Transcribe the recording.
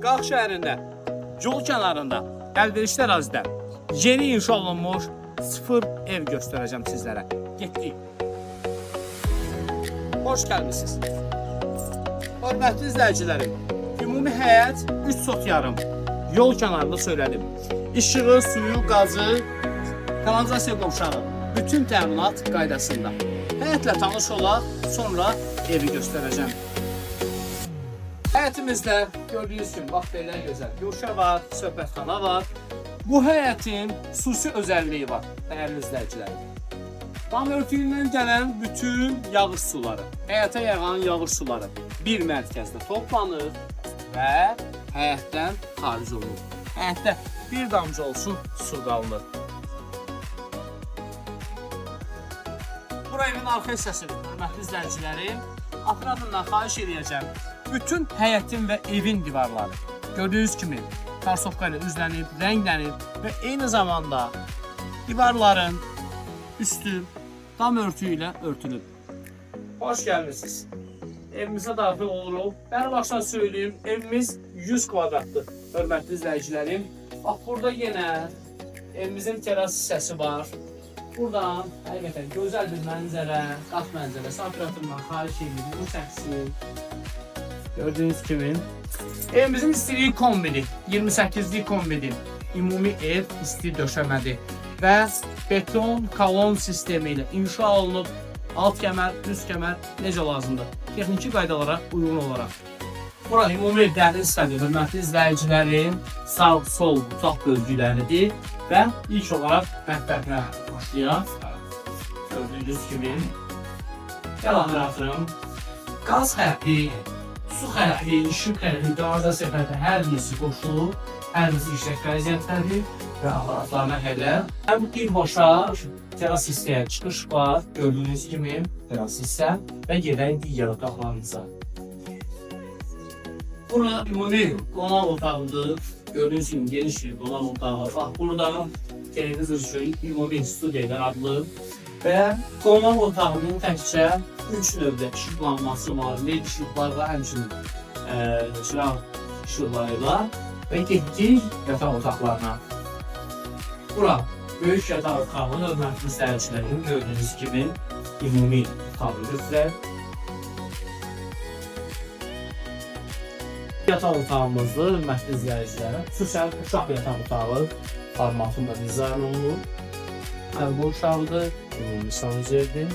Qax şəhərində, yol kənarında, əlverişli ərazidə yeni inşa olunmuş 0 ev göstərəcəm sizlərə. Getdik. Hoş gəlmişsiniz. Hörmətli izləyicilərim, ümumi həyət 3 sot yarım. Yol kənarında söylədim. İşığı, suyu, qazı, kanalizasiya qovşağı, bütün təminat qaydasında. Həyətlə tanış olaq, sonra evi göstərəcəm. Həyətimizdə gördüyünüz kimi bax belə gözəl güşə var, söhbətxana var. Bu həyətin xüsusi özəlliyi var, dəyərli izləyicilərim. Dam örtüyündən gələn bütün yağış suları, həyətə yağan yağış suları bir mərkəzdə toplanır və həyətdən xaric olunur. Həyətdə bir damcı olsun su qalmır. Bura evin arxa hissəsidir, hörmətli izləyicilərim. Axıradından xahiş edəcəm. Bütün həyətin və evin divarları gördüyünüz kimi karsofka ilə üzlənib, rənglənib və eyni zamanda divarların üstü dam örtüyü ilə örtülüb. Hoş gəlmişsiniz. Evimizə daxil oluruq. Mən başdan söyleyeyim, evimiz 100 kvadratdır, hörmətli izləyicilərim. Bax, burada yenə evimizin teras hissəsi var. Buradan həqiqətən gözəl bir mənzərə, qat mənzərə, operatorundan xahiş edilir, bu çəksin. Gördüyünüz kimi evimizin istiliyi kombini, 28'lik kombini, ümumi ev isti döşəmədir və beton kolon sistemi ilə inşa olunub, alt kəmər, üst kəmər necə lazımdır, texniki qaydalara uyğun olaraq. Bura ümumi dəhliz hissədir, hörmətli izləyicilərin sağ, sol, mutfaq bölgüləridir və ilk olaraq mətbəxlə başlayaq. Gördüyünüz kimi operatorun qaz xətti, su xətti, işıq xətti, kanalizasiya xətti hər birisi qoşulub, hər birisi işlək vəziyyətdədir və aparatlarına hələ. Həm birbaşa teras hissəyə çıxış var, gördüyünüz kimi teras hissə və gedək digər otaqlarımıza. Bura ümumi qonaq otağıdır, gördüyünüz kimi geniş bir qonaq otağı var. Bax, burada televizor üçün ümumi studiyadan adlı və qonaq otağının təkcə 3 növdə işıqlanması var, led işıqlar və həmçinin çıraq işıqlarıyla və getdik yataq otaqlarına. Bura böyük yataq otağının hörmətli izləyicilərin gördüyünüz kimi ümumi otağı götürər. Yataq otağımızda hörmətli izləyicilərin xüsusən uşaq yataq otağı formatında dizayn olunur. Bu uşaqdır, ümumi sanuzerdir.